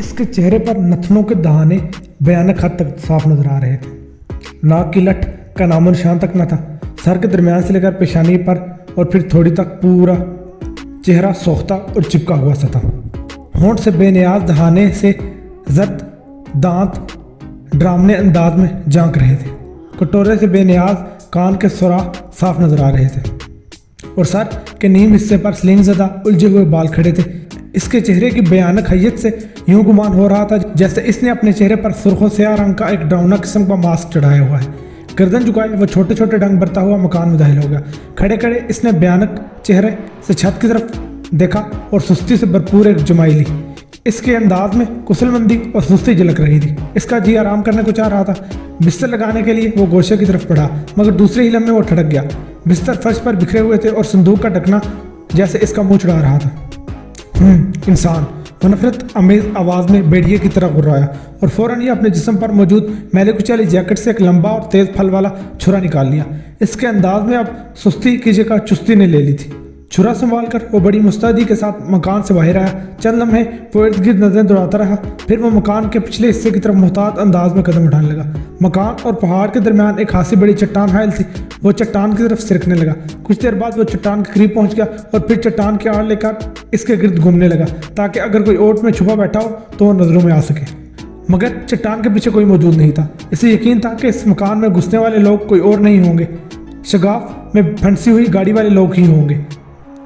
اس کے چہرے پر نتنوں کے دہانے بھیانک حد تک صاف نظر آ رہے تھے۔ ناک کی لٹ کا نام و نشان تک نہ تھا۔ سر کے درمیان سے لے کر پیشانی پر اور پھر تھوڑی تک پورا چہرہ سوختہ اور چپکا ہوا سا تھا۔ ہونٹ سے بے نیاز دہانے سے زرد دانت ڈرامنے انداز میں جھانک رہے تھے۔ کٹورے سے بے نیاز کان کے سوراخ صاف نظر آ رہے تھے اور سر کے نیم حصے پر سلنگ زدہ الجھے ہوئے بال کھڑے تھے۔ اس کے چہرے کی بھیانک حیت سے یوں گمان ہو رہا تھا جیسے اس نے اپنے چہرے پر سرخ و سیاہ رنگ کا ایک ڈراؤنا قسم کا ماسک چڑھایا ہوا ہے۔ گردن جھکائے وہ چھوٹے چھوٹے ڈنگ برتا ہوا مکان میں داخل ہو گیا۔ کھڑے کھڑے اس نے بھیانک چہرے سے چھت کی طرف دیکھا اور سستی سے بھرپور ایک جمائی لی۔ اس کے انداز میں کسل مندی اور سستی جھلک رہی تھی۔ اس کا جی آرام کرنے کو چاہ رہا تھا۔ بستر لگانے کے لیے وہ گوشے کی طرف بڑھا، مگر دوسرے ہی لمحے وہ ٹھڑک گیا۔ بستر فرش پر بکھرے ہوئے تھے اور صندوق کا ڈھکنا جیسے اس کا منہ چڑھا رہا تھا۔ انسان، وہ نفرت امیز آواز میں بیڑیے کی طرح غرایا اور فوراً یہ اپنے جسم پر موجود میلے کچیلی جیکٹ سے ایک لمبا اور تیز پھل والا چھرا نکال لیا۔ اس کے انداز میں اب سستی کی جگہ چستی نے لے لی تھی۔ چھرا سنبھال کر وہ بڑی مستعدی کے ساتھ مکان سے باہر آیا۔ چند لمحے وہ ارد گرد نظریں دوڑاتا رہا، پھر وہ مکان کے پچھلے حصے کی طرف محتاط انداز میں قدم اٹھانے لگا۔ مکان اور پہاڑ کے درمیان ایک خاصی بڑی چٹان حائل تھی۔ وہ چٹان کی طرف سرکنے لگا۔ کچھ دیر بعد وہ چٹان کے قریب پہنچ گیا اور پھر چٹان کی آڑ لے کر اس کے گرد گھومنے لگا تاکہ اگر کوئی اوٹ میں چھپا بیٹھا ہو تو وہ نظروں میں آ سکے، مگر چٹان کے پیچھے کوئی موجود نہیں تھا۔ اسے یقین تھا کہ اس مکان میں گھسنے والے لوگ کوئی اور نہیں ہوں گے، شگاف میں پھنسی ہوئی گاڑی والے لوگ ہی ہوں گے۔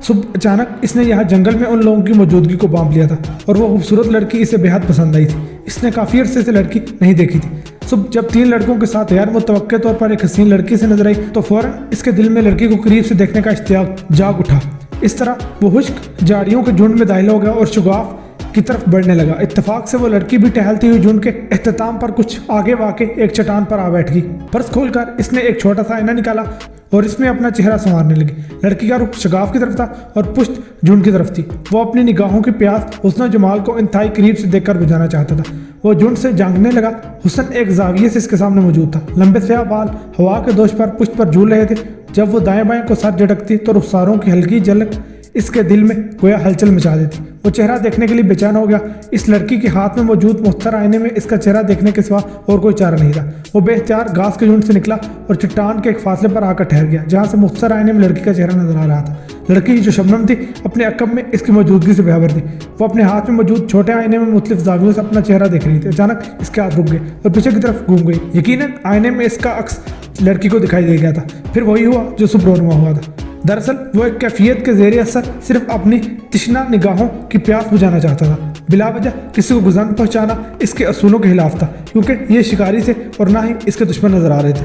صبح اچانک اس نے یہاں جنگل میں ان لوگوں کی موجودگی کو بانپ لیا تھا اور وہ خوبصورت لڑکی اسے بے حد پسند آئی تھی۔ اس نے کافی عرصے سے لڑکی نہیں دیکھی تھی۔ صبح جب 3 لڑکوں کے ساتھ غیر متوقع طور پر ایک حسین لڑکی سے نظر آئی تو فوراً اس کے دل میں لڑکی کو قریب سے دیکھنے کا اشتیاق جاگ اٹھا۔ اس طرح وہ خشک جھاڑیوں کے جھنڈ میں داخل ہو گیا اور شگاف کی طرف بڑھنے لگا۔ اتفاق سے وہ لڑکی بھی ٹہلتی ہوئی جھنڈ کے اختتام پر کچھ آگے واقع ایک چٹان پر آ بیٹھ گئی۔ پرس کھول کر اس نے ایک چھوٹا سا آئینہ نکالا اور اس میں اپنا چہرہ سنوارنے لگی۔ لڑکی کا رخ شگاف کی طرف تھا اور پشت جھنڈ کی طرف تھی۔ وہ اپنی نگاہوں کی پیاس حسن و جمال کو انتہائی قریب سے دیکھ کر بجھانا چاہتا تھا۔ وہ جھنڈ سے جھانکنے لگا۔ حسن ایک زاویے سے اس کے سامنے موجود تھا۔ لمبے سیاہ بال ہوا کے دوش پر پشت پر جھول رہے تھے۔ جب وہ دائیں بائیں کو سر جھٹکتی تو رخساروں کی ہلکی جھلک اس کے دل میں گویا ہلچل مچا دیتی۔ وہ چہرہ دیکھنے کے لیے بے چین ہو گیا۔ اس لڑکی کے ہاتھ میں موجود مختصر آئینے میں اس کا چہرہ دیکھنے کے سوا اور کوئی چارہ نہیں تھا۔ وہ بے اختیار گھاس کے جھنڈ سے نکلا اور چٹان کے ایک فاصلے پر آ کر ٹھہر گیا جہاں سے مختصر آئینے میں لڑکی کا چہرہ نظر آ رہا تھا۔ لڑکی جو شبنم تھی اپنے عقب میں اس کی موجودگی سے بےخبر تھی۔ وہ اپنے ہاتھ میں موجود چھوٹے آئینے میں مختلف زاویوں سے اپنا چہرہ دیکھ رہی تھی۔ اچانک اس کے ہاتھ رک گئے اور پیچھے کی طرف گھوم گئی۔ یقیناً آئینے میں اس کا عکس لڑکی کو دکھائی دے گیا تھا۔ پھر وہی ہوا جو صبح رونما ہوا تھا۔ دراصل وہ ایک کیفیت کے زیر اثر صرف اپنی تشنہ نگاہوں کی پیاس بجھانا چاہتا تھا۔ بلا وجہ کسی کو گزند پہنچانا اس کے اصولوں کے خلاف تھا، کیونکہ یہ شکاری تھے اور نہ ہی اس کے دشمن نظر آ رہے تھے۔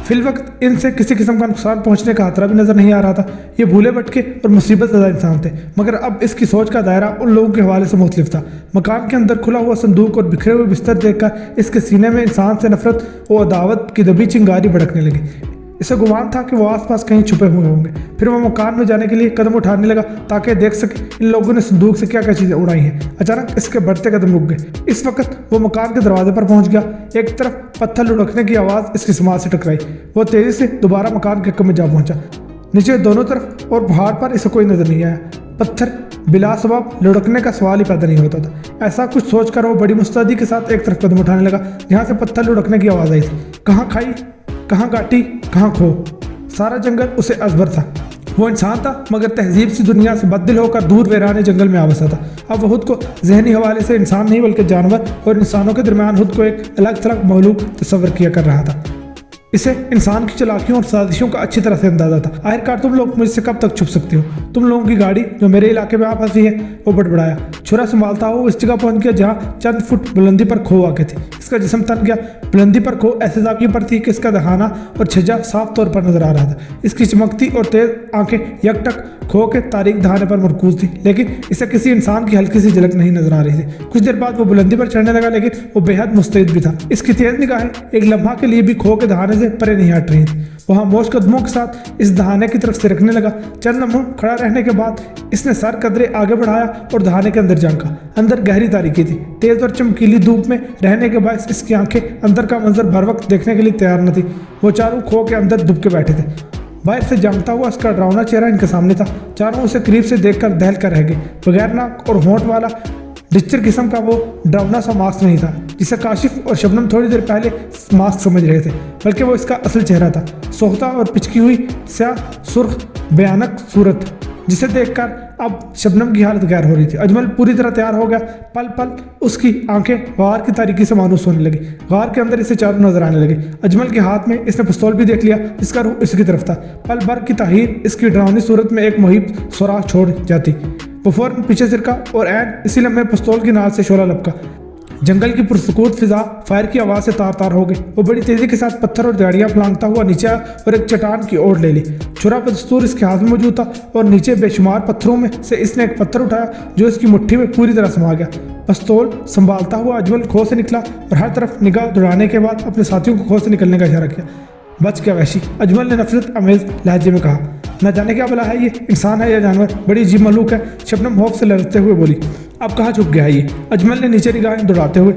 فی الوقت ان سے کسی قسم کا نقصان پہنچنے کا خطرہ بھی نظر نہیں آ رہا تھا۔ یہ بھولے بھٹکے اور مصیبت زدہ انسان تھے، مگر اب اس کی سوچ کا دائرہ ان لوگوں کے حوالے سے مختلف تھا۔ مکان کے اندر کھلا ہوا صندوق اور بکھرے ہوئے بستر دیکھ کر اس کے سینے میں انسان سے نفرت و عداوت کی دبی چنگاری بھڑکنے لگی۔ اسے گمان تھا کہ وہ آس پاس کہیں چھپے ہوئے ہوں گے۔ پھر وہ مکان میں جانے کے لیے قدم اٹھانے لگا تاکہ دیکھ سکے ان لوگوں نے صندوق سے کیا کیا چیزیں اڑائی ہیں۔ اچانک اس کے بڑھتے قدم رک گئے۔ اس وقت وہ مکان کے دروازے پر پہنچ گیا۔ ایک طرف پتھر لڑکنے کی آواز اس کی سماعت سے ٹکرائی۔ وہ تیزی سے دوبارہ مکان کے حق میں جا پہنچا۔ نیچے دونوں طرف اور پہاڑ پر اسے کوئی نظر نہیں آیا۔ پتھر بلا سبب لڑکنے کا سوال ہی پیدا نہیں ہوتا تھا۔ ایسا کچھ سوچ کر وہ بڑی مستعدی کے ساتھ ایک طرف قدم اٹھانے لگا جہاں سے پتھر لڑکنے کی آواز آئی تھی۔ کہاں کھائی، کہاں گاٹی، کہاں کھو، سارا جنگل اسے ازبر تھا۔ وہ انسان تھا مگر تہذیب سی دنیا سے بددل ہو کر دور ویرانے جنگل میں آبسا تھا۔ اب وہ خود کو ذہنی حوالے سے انسان نہیں بلکہ جانور اور انسانوں کے درمیان خود کو ایک الگ تھلگ مخلوق تصور کیا کر رہا تھا۔ اسے انسان کی چالاکیوں اور سازشوں کا اچھی طرح سے اندازہ تھا۔ آخرکار تم لوگ مجھ سے کب تک چھپ سکتے ہو؟ تم لوگوں کی گاڑی جو میرے علاقے میں آ پھنسی ہے، وہ بڑبڑایا۔ چھرا سنبھالتا ہوا اس جگہ پہنچ گیا جہاں چند فٹ بلندی پر کھو واقع تھی۔ اس کا جسم تن گیا۔ بلندی پر کھو ایسے زاویے پر تھی کہ اس کا دہانہ اور چھجا صاف طور پر نظر آ رہا تھا۔ اس کی چمکتی اور تیز آنکھیں یک ٹک کھو کے تاریک دہانے پر مرکوز تھی، لیکن اسے کسی انسان کی ہلکی سی جھلک نہیں نظر آ رہی تھی۔ کچھ دیر بعد وہ بلندی پر چڑھنے لگا، لیکن وہ بے حد مستعد بھی تھا۔ اس کی تیز نگاہیں ایک لمحہ کے لیے بھی کھو کے دہانے سے پرے نہیں ہٹ رہی تھی۔ وہ خاموش قدموں کے ساتھ اس دہانے کی طرف سرکنے لگا۔ چند لمحوں کھڑا رہنے کے بعد اس نے سر قدرے آگے بڑھایا اور دہانے کے اندر جھانکا۔ اندر گہری تاریکی تھی۔ تیز اور چمکیلی دھوپ میں رہنے کے باعث اس کی آنکھیں اندر کا منظر بھر وقت دیکھنے کے لیے تیار نہ تھی۔ وہ چاروں کھو کے اندر دب کے بیٹھے تھے۔ باہر سے جانگتا ہوا اس کا ڈراؤنا چہرہ ان کے سامنے تھا۔ چاروں اسے قریب سے دیکھ کر دہل کر رہ گئے۔ بغیر ناک اور ہونٹ والا डिजिटल किस्म का वो डरावना सा मास्क नहीं था जिसे काशिफ और शबनम थोड़ी देर पहले मास्क समझ रहे थे, बल्कि वो इसका असल चेहरा था। सोखता और पिचकी हुई स्याह सुर्ख भयानक सूरत जिसे देखकर अब शबनम की हालत गैर हो रही थी। अजमल पूरी तरह तैयार हो गया। पल पल उसकी आंखें गार की तारीकी से मानूस होने लगी। गार के अंदर इसे चारों नजर आने लगे। अजमल के हाथ में इसने पिस्तौल भी देख लिया जिसका रुख इसकी तरफ था। पल भर की ताहीर इसकी डरावनी सूरत में एक मुहिब सुराख छोड़ जाती। वो फौरन पीछे सिरका और ऐन इसी लम्हे पिस्तौल की नाल से शोला लपका। जंगल की पुरसकूत फिजा फायर की आवाज़ से तार तार हो गई। वो बड़ी तेजी के साथ पत्थर और झाड़ियाँ फलांगता हुआ नीचे आया और एक चट्टान की ओर ले ली। छुरा बदस्तूर इसके हाथ में मौजूद था और नीचे बेशुमार पत्थरों में से इसने एक पत्थर उठाया जो इसकी मुट्ठी में पूरी तरह समा गया। पिस्तौल संभालता हुआ अजमल खो से निकला और हर तरफ निगाह दौड़ाने के बाद अपने साथियों को खो से निकलने का इशारा किया। बच गया वैशी, अजमल ने नफरत अमेज लहजे में कहा। न जाने क्या भला है ये, इंसान है या जानवर, बड़ी अजीब मखलूक है, शबनम खौफ से लड़ते हुए बोली। अब कहाँ छुप गया ये, अजमल ने नीचे निगाहें दौड़ाते हुए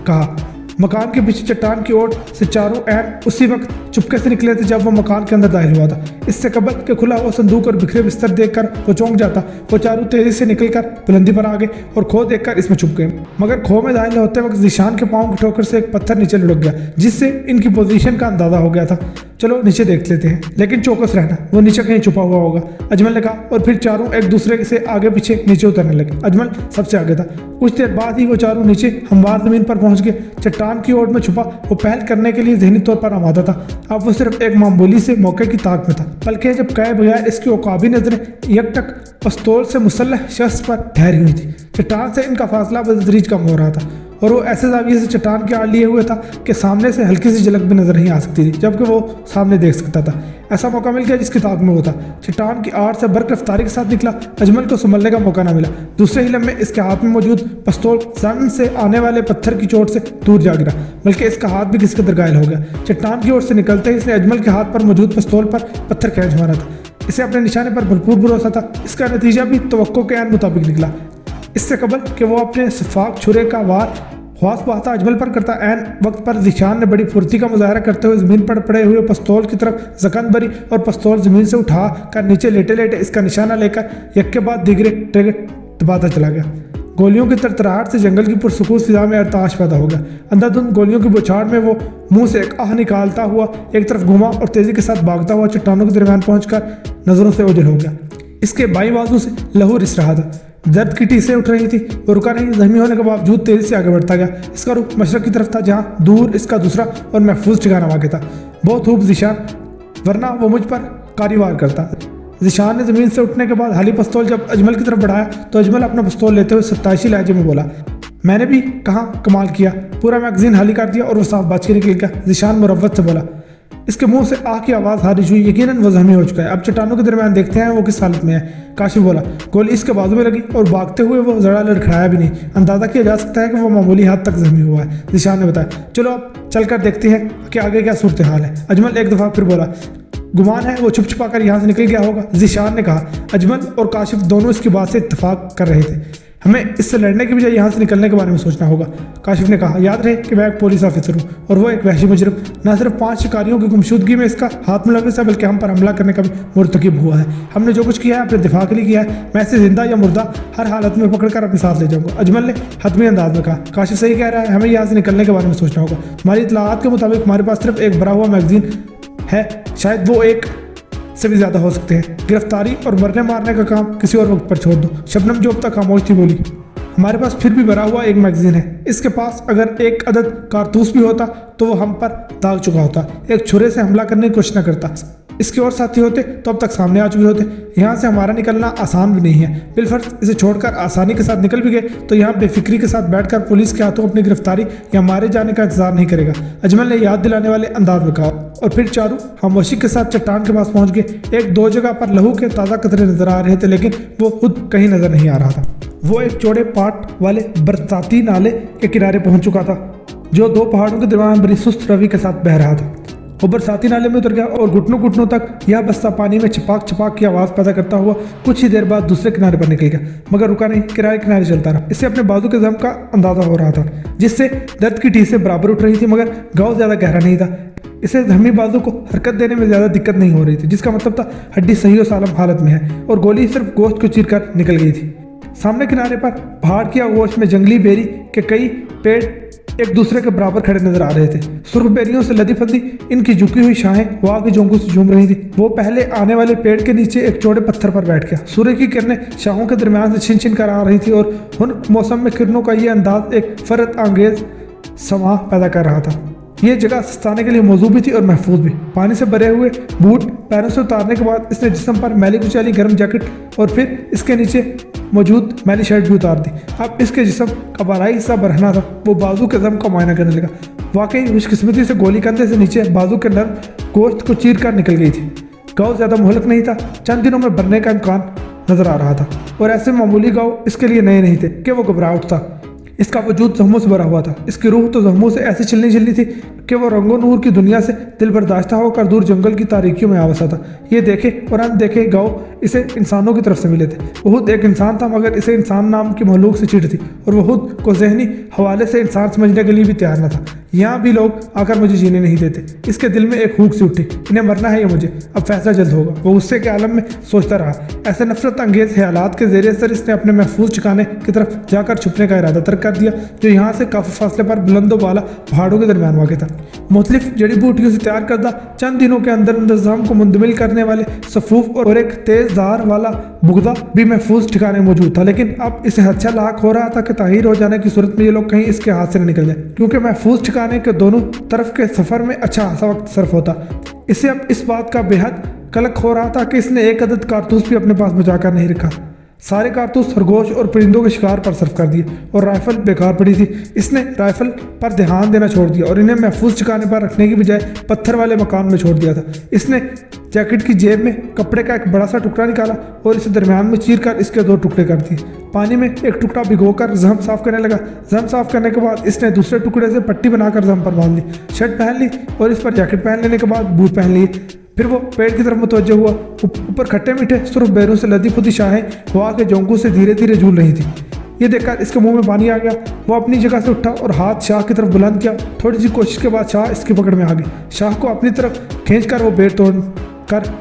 कहा। मकान के पीछे चट्टान की ओर से चारों ऐन उसी वक्त चुपके से निकले थे जब वो मकान के अंदर दाखिल हुआ था। इससे कबल के खुला हुआ संदूक और बिखरे बिस्तर देखकर वो चौंक जाता। वो चारों तेजी से निकलकर बुलंदी पर आ गए और खो देखकर इसमें छुप गए। मगर खो में दाखिल होते वक्त ज़ीशान के पाँव की ठोकर से एक पत्थर नीचे लुढ़क गया जिससे इनकी पोजीशन का अंदाजा हो गया था। चलो नीचे देख लेते हैं, लेकिन चौकस रहना, वो नीचे कहीं छुपा हुआ होगा, अजमल ने कहा। और फिर चारों एक दूसरे से आगे पीछे नीचे उतरने लगे। अजमल सबसे आगे था। कुछ देर बाद ही वो चारों नीचे हमवार जमीन पर पहुंच गए। चट्टान की ओर में छुपा वो पहल करने के लिए जहनी तौर पर आमादा था। अब वो सिर्फ एक मामूली से मौके की ताक में था। पलकें जब कहे बगैर इसकी औकाबी नजरें यकटक पिस्तौल से मुसल्लह शख्स पर ठहरी हुई थी। चट्टान से इनका फासला बतदरीज कम हो रहा था और वो ऐसे जाविये से चट्टान के आड़ लिए हुए था कि सामने से हल्की सी झलक भी नजर नहीं आ सकती थी, जबकि वो सामने देख सकता था। ऐसा मौका मिल गया जिसकी ताक में वो था। चट्टान की आड़ से बर्क रफ्तारी के साथ निकला। अजमल को संभलने का मौका ना मिला। दूसरे ही लम्हे इसके हाथ में मौजूद पिस्तौल जन से आने वाले पत्थर की चोट से दूर जा गिरा, बल्कि इसका हाथ भी किसी कदर घायल हो गया। चट्टान की ओर से निकलते ही इसने अजमल के हाथ पर मौजूद पिस्तौल पर पत्थर खींच मारा था। इसे अपने निशाने पर भरपूर भरोसा था। इसका नतीजा भी तवक्को के मुताबिक निकला। इससे कबल कि वो अपने सफाक छुरे का वार ख्वास बहाता अजमल पर करता, ऐन वक्त पर ज़ीशान ने बड़ी फुर्ती का मुजाहरा करते हुए ज़मीन पर पड़े हुए पिस्तौल की तरफ जकन भरी और पिस्तौल ज़मीन से उठा कर नीचे लेटे लेटे इसका निशाना लेकर एक के बाद दीगरे ट्रिगर दबाता चला गया। गोलियों की तरतराहट से जंगल की पुरसकून फिजा में अरताश पैदा हो गया। अंधाधुंध गोलियों की बौछार में वो मुंह से एक आह निकालता हुआ एक तरफ घुमा और तेजी के साथ भागता हुआ चट्टानों के दरमियान पहुंचकर नजरों से ओझल हो गया। इसके बाईं बाजू से लहू रिस रहा था। दर्द की टीसें उठ रही थी। वो रुका नहीं, जख्मी होने के बावजूद तेजी से आगे बढ़ता गया। इसका रुख मशरक की तरफ था जहाँ दूर इसका दूसरा और महफूज ठिकाना वाक़ था। बहुत खूब ज़ीशान, वरना वो मुझ पर कारीवार करता। ज़ीशान ने ज़मीन से उठने के बाद हाली पिस्तौल जब अजमल की तरफ बढ़ाया तो अजमल अपना पिस्तौल लेते हुए सत्ताईशी लहजे में बोला, मैंने भी कहाँ कमाल किया, पूरा मैगजीन खाली कर दिया और वो साफ बच के निकल गया। ज़ीशान मुरव्वत से बोला। इसके मुंह से आह की आवाज़ हारिज हुई। यकीनन वो ज़ख्मी हो चुका है। अब चट्टानों के दरमियान देखते हैं वो किस हालत में है। काशिफ बोला। गोली इसके बाजू में लगी और भागते हुए वो जरा लड़खड़ाया भी नहीं। अंदाज़ा किया जा सकता है कि वो मामूली हद तक ज़ख्मी हुआ है। ज़ीशान ने बताया। चलो अब चल कर देखते हैं कि आगे क्या सूरत हाल है। अजमल एक दफ़ा फिर बोला। गुमान है वो छुप छुपा कर यहाँ से निकल गया होगा, ज़ीशान ने कहा। अजमल और काशिफ दोनों इसकी बात से इत्तफाक कर रहे थे। हमें इससे लड़ने की बजाय यहाँ से निकलने के बारे में सोचना होगा, काशिफ ने कहा। याद रहे कि मैं एक पुलिस ऑफिसर हूँ और वो एक वहशी मुजरिम। न सिर्फ 5 शिकारियों की गुमशुदगी में इसका हाथ मुलव्वस है, बल्कि हम पर हमला करने का भी मुर्तकिब हुआ है। हमने जो कुछ किया है अपने दिफा के लिए किया है। मैं इसे जिंदा या मुर्दा हर हालत में पकड़ कर अपने साथ ले जाऊँगा, अजमल ने हतमी अंदाज में कहा। काशिफ सही कह रहा है, हमें यहाँ से निकलने के बारे में सोचना होगा। हमारी इतलात के मुताबिक हमारे पास सिर्फ एक भरा हुआ मैगजीन है, शायद वो एक से भी ज़्यादा हो सकते हैं। गिरफ्तारी और मरने मारने का काम किसी और वक्त पर छोड़ दो। शबनम जो अब तक खामोश थी बोली। हमारे पास फिर भी भरा हुआ एक मैगजीन है। इसके पास अगर एक अदद कारतूस भी होता तो वो हम पर दाग चुका होता। एक छुरे से हमला करने की कोशिश न करता। इसके और साथी होते तो अब तक सामने आ चुके होते। यहाँ से हमारा निकलना आसान भी नहीं है। बिलफर्ज इसे छोड़कर आसानी के साथ निकल भी गए तो यहाँ बेफिक्री के साथ बैठकर पुलिस के हाथों अपनी गिरफ्तारी या मारे जाने का इंतजार नहीं करेगा, अजमल ने याद दिलाने वाले अंदाज में कहा। और फिर चारों खामोशी के साथ चट्टान के पास पहुंच गए। एक दो जगह पर लहू के ताज़ा कतरे नजर आ रहे थे, लेकिन वो खुद कहीं नजर नहीं आ रहा था। वो एक चौड़े पाट वाले बरसाती नाले के किनारे पहुंच चुका था जो 2 पहाड़ों के दरमियान बड़ी सुस्त रवि के साथ बह रहा था। वो बरसाती नाले में उतर गया और घुटनों घुटनों तक यह बस्ता पानी में छपाक छपाक की आवाज़ पैदा करता हुआ कुछ ही देर बाद दूसरे किनारे पर निकल गया, मगर रुका नहीं, किनारे किनारे चलता रहा। इससे अपने बाजू के जख्म का अंदाजा हो रहा था जिससे दर्द की टीसें बराबर उठ रही थी, मगर घाव ज़्यादा गहरा नहीं था। इसे जख्मी बाजू को हरकत देने में ज़्यादा दिक्कत नहीं हो रही थी, जिसका मतलब था हड्डी सही और सालम हालत में है और गोली सिर्फ गोश्त को चीर कर निकल गई थी। सामने किनारे पर पहाड़ की आगोश में जंगली बेरी के कई पेड़ एक दूसरे के बराबर खड़े नजर आ रहे थे। सुर्ख बेरियों से लदी फंदी इनकी झुकी हुई शाखें हवा के झोंकों से झूम रही थी। वो पहले आने वाले पेड़ के नीचे एक चौड़े पत्थर पर बैठ गया। सूर्य की किरणें शाखों के दरमियान से छिन छिन कर आ रही थी और उन मौसम में किरणों का ये अंदाज एक फरत अंगेज समा पैदा कर रहा था। ये जगह सस्ताने के लिए मौजूद भी थी और महफूज भी। पानी से भरे हुए बूट पैरों से उतारने के बाद इसने जिस्म पर मैली कुचैली गर्म जैकेट और फिर इसके नीचे मौजूद मैली शर्ट भी उतार दी। अब इसके जिस्म का बालाई हिस्सा बरहना था। वो बाजू के जख्म का मुआयना करने लगा। वाकई खुशकिस्मती से गोली कंधे से नीचे बाजू के नर्म गोश्त को चीर कर निकल गई थी। घाव ज़्यादा मुहलक नहीं था, चंद दिनों में भरने का इम्कान नजर आ रहा था और ऐसे मामूली घाव इसके लिए नए नहीं थे कि वो घबरा उठता। इसका वजूद जख्मों से भरा हुआ था। इसकी रूह तो जख्मों से ऐसी छिलनी छिलनी थी कि वो रंगो नूर की दुनिया से दिल बर्दाश्ता होकर दूर जंगल की तारीकियों में आ बसा था। ये देखे और अनदेखे गाँव इसे इंसानों की तरफ से मिले थे। वो खुद एक इंसान था मगर इसे इंसान नाम की मखलूक से चिढ़ थी और वो खुद को जहनी हवाले से इंसान समझने के लिए भी तैयार न था। यहाँ भी लोग आकर मुझे जीने नहीं देते। इसके दिल में एक हुक सी उठी, इन्हें मरना है या मुझे, अब फैसला जल्द होगा। वो गुस्से के आलम में सोचता रहा। ऐसे नफरत अंगेज ख्यालात के ज़रिए सर इसने अपने महफूज ठिकाने की तरफ जाकर छुपने का इरादा तर्क कर दिया, जो यहाँ से काफ़ी फासले पर बुलंदो वाला पहाड़ों के दरमियान वाक़ था। मुख्तलिफ जड़ी बूटियों से तैयार करदा चंद दिनों के अंदर इंतजाम को मुंतमिल करने वाले सफूफ और एक तेज धार वाला बुगदा भी महफूज ठिकाने मौजूद था। लेकिन अब इसे हदसा लाक हो रहा था कि ताहीर हो जाने की सूरत में ये लोग कहीं इसके हाथ से न निकल जाए, क्योंकि महफूज ठिकाने के दोनों तरफ के सफर में अच्छा खासा वक्त सर्फ होता। इसे अब इस बात का बेहद कलक हो रहा था कि इसने एक अदद कारतूस भी अपने पास बचा कर नहीं रखा। सारे कारतूस खरगोश और परिंदों के शिकार पर सर्फ कर दिए और राइफल बेकार पड़ी थी। इसने राइफल पर ध्यान देना छोड़ दिया और इन्हें महफूज ठिकाने पर रखने की बजाय पत्थर वाले मकान में छोड़ दिया था। इसने जैकेट की जेब में कपड़े का एक बड़ा सा टुकड़ा निकाला और इसे दरमियान में चीर कर इसके 2 टुकड़े कर दिए। पानी में एक टुकड़ा भिगोकर जहम साफ करने लगा। जहम साफ करने के बाद इसने दूसरे टुकड़े से पट्टी बनाकर जहम पर बांध ली। शर्ट पहन ली और इस पर जैकेट पहन लेने के बाद बूट पहन लिए। फिर वो पेड़ की तरफ मुतवज्जो हुआ। ऊपर खट्टे मीठे सुर्ख बेरों से लदी खुदी शाहें हवा के झोंकों से धीरे धीरे झूल रही थी। ये देखकर इसके मुंह में पानी आ गया। वो अपनी जगह से उठा और हाथ शाह की तरफ बुलंद किया। थोड़ी सी कोशिश के बाद शाह इसकी पकड़ में आ गई। शाह को अपनी तरफ खींचकर वो बेर तोड़ कर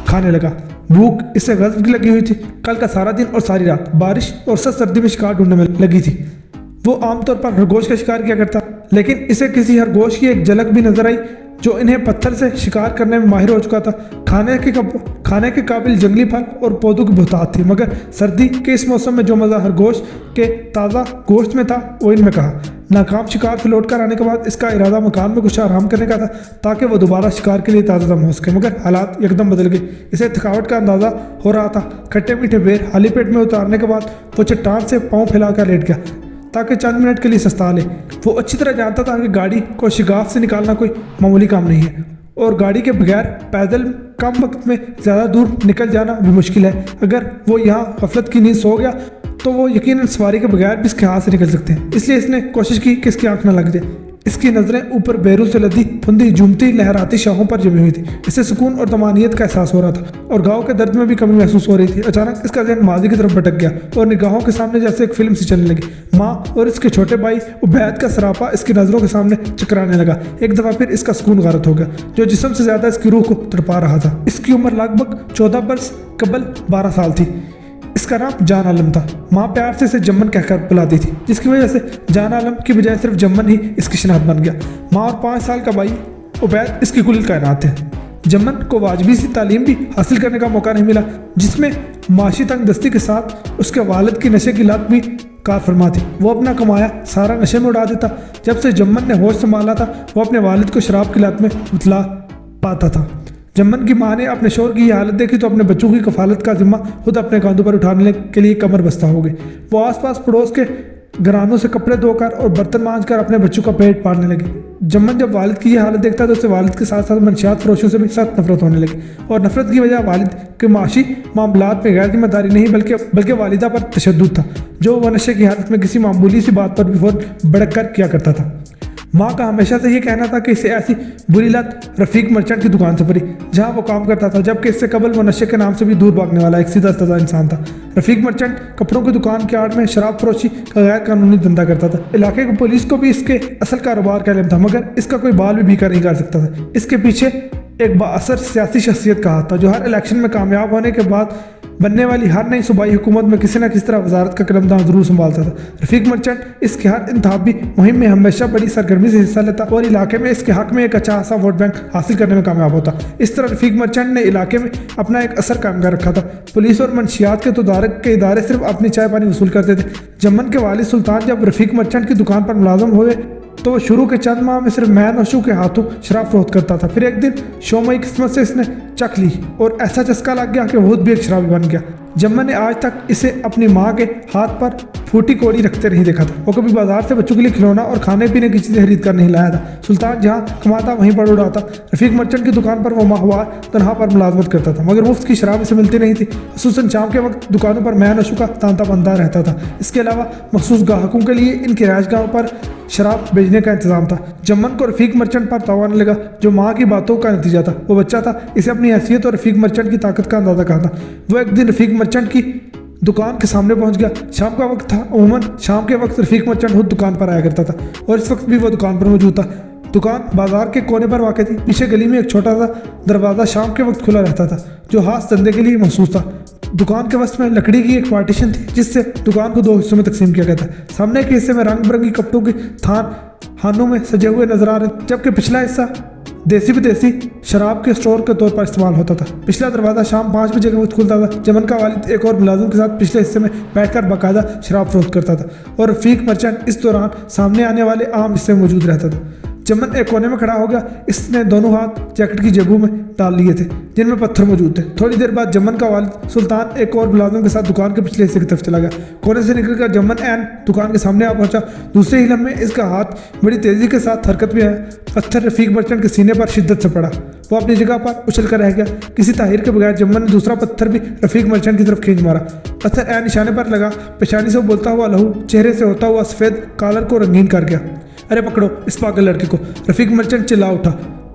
खाने लगा। भूख इससे गजब की लगी हुई थी। कल का सारा दिन और सारी रात बारिश और सख्त सर्दी में शिकार ढूंढने में लगी थी। वो आमतौर पर खरगोश का शिकार किया करता, लेकिन इसे किसी खरगोश की एक झलक भी नजर आई जो इन्हें पत्थर से शिकार करने में माहिर हो चुका था। खाने के काबिल जंगली फल और पौधों की बहुतात थी, मगर सर्दी के इस मौसम में जो मज़ा खरगोश के ताज़ा गोश्त में था वो इनमें कहा। नाकाम शिकार से लौट कर आने के बाद इसका इरादा मकान में कुछ आराम करने का था ताकि वो दोबारा शिकार के लिए ताज़ा दम हो सके, मगर हालात एकदम बदल गए। इसे थकावट का अंदाज़ा हो रहा था। खट्टे मीठे बेर खाली पेट में उतारने के बाद वो चट्टान से पाँव फैलाकर लेट गया ताकि चंद मिनट के लिए सस्ता ले। वो अच्छी तरह जानता था कि गाड़ी को शिगाफ से निकालना कोई मामूली काम नहीं है और गाड़ी के बगैर पैदल कम वक्त में ज़्यादा दूर निकल जाना भी मुश्किल है। अगर वो यहाँ गफलत की नींद सो गया तो वो यकीनन सवारी के बगैर भी इसके हाथ से निकल सकते हैं। इसलिए इसने कोशिश की कि इसकी आंख न लग जाए। इसकी नज़रें ऊपर बेरू से लदी फुंदी झूमती लहराती शाहों पर जमी हुई थी। इसे सुकून और तमानियत का एहसास हो रहा था और गाँव के दर्द में भी कमी महसूस हो रही थी। अचानक इसका ज़हन माजी की तरफ भटक गया और निगाहों के सामने जैसे एक फिल्म सी चलने लगी। माँ और इसके छोटे भाई उबैद का सरापा इसकी नज़रों के सामने चकराने लगा। एक दफ़ा फिर इसका सुकून गारत हो गया जो जिस्म से ज़्यादा इसकी रूह को तड़पा रहा था। इसकी उम्र लगभग 14 बरस कबल 12 साल थी। इसका नाम जान आलम था। माँ प्यार से इसे जम्मन कहकर बुलाती थी, जिसकी वजह से जान आलम की बजाय सिर्फ जम्मन ही इसकी शनाख्त बन गया। माँ और 5 साल का भाई उबैद इसकी कुल कायनात है। जम्मन को वाजबी सी तालीम भी हासिल करने का मौका नहीं मिला, जिसमें माशी तंगदस्ती के साथ उसके वालिद की नशे की लत भी कार फरमा थी। वो अपना कमाया सारा नशे में उड़ा देता। जब से जम्मन ने होश संभाला था वो अपने वालिद को शराब की लत में उतला पाता था। जम्मन की माँ ने अपने शोर की ये हालत देखी तो अपने बच्चों की कफालत का जिम्मा खुद अपने कांधों पर उठाने के लिए कमर बस्ता हो गई। वो आसपास पड़ोस के घरानों से कपड़े धोकर और बर्तन मांजकर अपने बच्चों का पेट पालने लगे। जम्मन जब वालिद की ये हालत देखता तो उसे वालिद के साथ साथ मनशियात फरोशों से भी सख्त नफरत होने लगी और नफरत की वजह वालिद के माशी मामलात में गैर जिम्मेदारी नहीं बल्कि वालिदा पर तशद्दुद था, जो वह नशे की हालत में किसी मामूली सी बात पर भी फौरन भड़क कर किया करता था। माँ का हमेशा से ये कहना था कि इसे ऐसी बुरी लत रफ़ीक मर्चेंट की दुकान से पड़ी जहाँ वो काम करता था, जबकि इससे कबल वो नशे के नाम से भी दूर भागने वाला एक सीधा साधा इंसान था। रफ़ीक मर्चेंट कपड़ों की दुकान के आड़ में शराब फरोशी का गैर कानूनी धंधा करता था। इलाके की पुलिस को भी इसके असल कारोबार का इल्म था, मगर इसका कोई बाल भी भीखा नहीं कर सकता था। इसके पीछे एक बाअसर सियासी शख्सियत का हाथ था जो हर इलेक्शन में कामयाब होने के बाद बनने वाली हर नई सूबाई हुकूमत में किसी न किसी तरह वजारत का कदमदान जरूर संभालता था। रफीक मर्चेंट इसके हर इंतखाबी मुहिम में हमेशा बड़ी सरगर्मी से हिस्सा लेता और इलाके में इसके हक में एक अच्छा खासा वोट बैंक हासिल करने में कामयाब होता। इस तरह रफीक मर्चेंट ने इलाके में अपना एक असर कायम कर रखा था। पुलिस और मंशियात के तदारक के इदारे सिर्फ अपनी चाय पानी वसूल करते थे। जमन के वालिद सुल्तान जब रफीक मर्चेंट की दुकान पर मुलाजम हुए तो वो शुरू के चंद माह में सिर्फ मैन और शू के हाथों शराब फरोख्त करता था। फिर एक दिन शोमई किस्मत से इसने चख ली और ऐसा चस्का लग गया कि वो खुद भी एक शराबी बन गया। जम्मन ने आज तक इसे अपनी माँ के हाथ पर फूटी कोड़ी रखते नहीं देखा था। वो कभी बाजार से बच्चों के लिए खिलौना और खाने पीने की चीज़ें खरीद कर नहीं लाया था। सुल्तान जहाँ कमाता वहीं पर उड़ाता। रफीक मर्चेंट की दुकान पर वो माहवार तनहा पर मुलाजमत करता था, मगर मुफ्त की शराब इसे मिलती नहीं थी। खसूसन शाम के वक्त दुकानों पर मैन नशो का तांता बनता रहता था। इसके अलावा मखसूस ग्राहकों के लिए इनके रिहाइशगाहों पर शराब बेचने का इंतजाम था। जम्मन को रफीक मर्चेंट पर ताव आने लगा, जो माँ की बातों का नतीजा था। वो बच्चा था, इसे अपनी हैसियत और रफीक मर्चेंट की ताकत का अंदाजा कहा था। वो एक दिन रफीक मर्चेंट की दुकान के सामने पहुंच गया। शाम का वक्त था। अमूमन शाम के वक्त रफीक मर्चेंट खुद दुकान पर आया करता था और इस वक्त भी वो दुकान पर मौजूद था। दुकान बाजार के कोने पर वाक़ थी। पीछे गली में एक छोटा सा दरवाज़ा शाम के वक्त खुला रहता था, जो खास धंधे के लिए मखसूस था। दुकान के वस्त में लकड़ी की एक पार्टीशन थी, जिससे दुकान को दो हिस्सों में तकसीम किया गया था। सामने के हिस्से में रंग बिरंगी कपड़ों के खानों में सजे हुए नजर आ रहे, जबकि पिछला हिस्सा देसी विदेशी शराब के स्टोर के तौर पर इस्तेमाल होता था। पिछला दरवाज़ा शाम 5 बजे के वक्त खुलता था। जमन का वालिद एक और मुलाजिम के साथ पिछले हिस्से में बैठकर बाकायदा शराब फरोख्त करता था और रफीक मर्चेंट इस दौरान सामने आने वाले आम हिस्से में मौजूद रहता था। जमन एक कोने में खड़ा हो गया। इसने दोनों हाथ जैकेट की जेबों में डाल लिए थे, जिनमें पत्थर मौजूद थे। थोड़ी देर बाद जमन का वालिद सुल्तान एक और मुलाजिम के साथ दुकान के पिछले हिस्से की तरफ चला गया। कोने से निकलकर जमन एन दुकान के सामने आ पहुंचा। दूसरे ही लम्हे इसका हाथ बड़ी तेजी के साथ हरकत में आया। पत्थर रफीक मर्चेंट के सीने पर शिद्दत से पड़ा। वो अपनी जगह पर उछल कर रह गया। किसी ताहिर के बगैर जमन ने दूसरा पत्थर भी रफीक मर्चेंट की तरफ खींच मारा। पत्थर एन निशाने पर लगा। पेशानी से बोलता हुआ लहू चेहरे से होता हुआ सफ़ेद कॉलर को रंगीन कर गया। अरे पकड़ो इस पागल लड़के को, रफीक मर्चेंट चिल्ला उठा।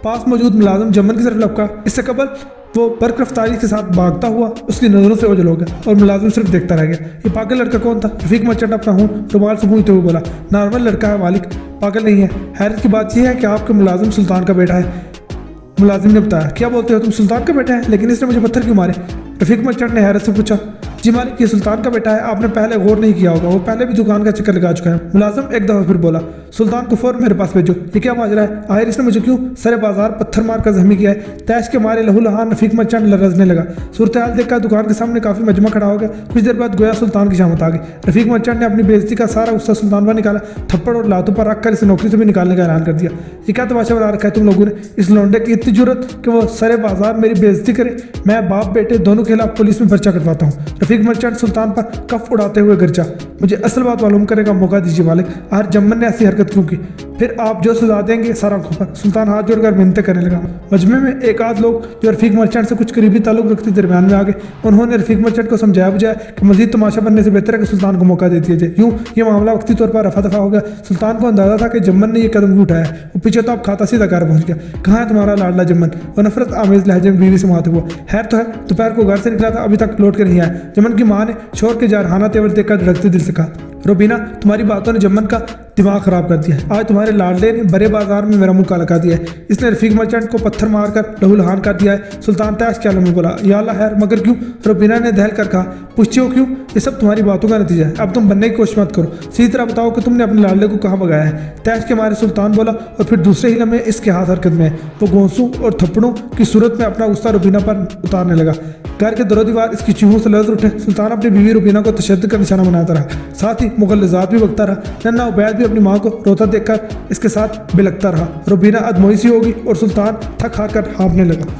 पास मौजूद मुलाजिम जमन की तरफ लपका। इससे कबल वो बर्क रफ्तारी के साथ भागता हुआ उसकी नज़रों से ओझल हो गया और मुलाजिम सिर्फ देखता रह गया। ये पागल लड़का कौन था? रफीक मर्चेंट अपना हूँ रुमाल से पूछते हुए बोला। नॉर्मल लड़का है मालिक, पागल नहीं है। हैरत की बात यह है कि आपके मुलाजिम सुल्तान का बेटा है। मुलाजिम ने बताया। क्या बोलते हो तुम? सुल्तान का बेटा है? लेकिन इसने मुझे पत्थर क्यों मारे? रफीक मर्चेंट ने हैरत से पूछा। जी मालिक, ये सुल्तान का बेटा है। आपने पहले गौर नहीं किया होगा, वो पहले भी दुकान का चक्कर लगा चुका है। मुलाजिम एक दफ़ा फिर बोला। सुल्तान को फौरन मेरे पास भेजो। ये क्या माजरा है? आखिर इसने मुझे क्यों सरे बाजार पत्थर मार कर जख्मी किया है? तैश के मारे लहू लहान रफीक मर्चेंट लरजने लगा। सूरत हाल देखकर दुकान के सामने काफ़ी मजमा खड़ा हो गया। कुछ देर बाद गोया सुल्तान की शामत आ गई। रफीक मर्चेंट ने अपनी बेइज्जती का सारा गुस्सा सुल्तान पर निकाला। थप्पड़ और लातों पर रख कर इसे नौकरी से भी निकालने का ऐलान कर दिया। ये क्या तमाशा बना रखा है तुम लोगों ने? इस लौंडे की इतनी जरूरत कि वो सरे बाजार मेरी बेइज्जती करे? मैं बाप बेटे दोनों के खिलाफ पुलिस में पर्चा कटवाता हूँ। रफीक मर्चेंट सुल्तान पर कफ उड़ाते हुए गरजा। मुझे असल बात मालूम करने का मौका दीजिए मालिक। आखिर जम्मन ने ऐसी हरकत क्यों की? फिर आप जो सजा देंगे सारा आंखों पर। सुल्तान हाथ जोड़कर मिन्नतें करने लगा। मजमे में एक आध लोग जो रफीक मर्चेंट से कुछ करीबी ताल्लुक रखते दरमियान में आ गए। उन्होंने रफीक मर्चेंट को समझाया बुझाया कि मजीद तमाशा बनने से बेहतर है कि सुल्तान को मौका दे दिया जाए। यूँ ये मामला वक्ती तौर पर रफा दफा हो गया। सुल्तान को अंदाजा था कि जम्मन ने यह कदम भी उठाया। वो पीछे तो आप खाता सीधा घर पहुंच गया। कहाँ है तुम्हारा लाडला जम्मन? वो नफरत आमेज लहजे में बीवी से माते हुआ। खैर तो है, दोपहर को घर से निकला था, अभी तक लौट कर नहीं आया। जम्मन की माँ ने शोर के जारहाना तेवर देखकर धड़कते दिल से कहा। रोबीना, तुम्हारी बातों ने जम्मन का दिमाग खराब कर दिया है। आज तुम्हारे लाडले ने बड़े बाजार में मेरा मुंह काला कर दिया है। इसने रफीक मर्चेंट को पत्थर मारकर लहू लहान कर दिया है। सुल्तान तैश के आलम में बोला। या अल्लाह खैर, मगर क्यों? रोबीना ने दहल कर कहा। पूछते हो क्यों? ये सब तुम्हारी बातों का नतीजा है। अब तुम बनने की कोशिश मत करो। सीधी तरह बताओ कि तुमने अपने लाडले को कहाँ भगाया है? तैश के मारे सुल्तान बोला और फिर दूसरे ही लम्हे इसके हाथ हरकत में है। वो गोंसों और थप्पड़ों की सूरत में अपना गुस्सा रुबीना पर उतारने लगा। घर के दरो दीवार इसकी चूहों से लर्ज उठे। सुल्तान अपनी बीवी रुबीना को तशद्दुद का निशाना बनाता रहा, साथ ही मुगल्लज़ात भी बकता रहा। नन्ना उबैद भी अपनी माँ को रोता देखकर इसके साथ बिलकता रहा। रुबीना अदमोई सी होगी और सुल्तान थक हार कर हाँफने लगा।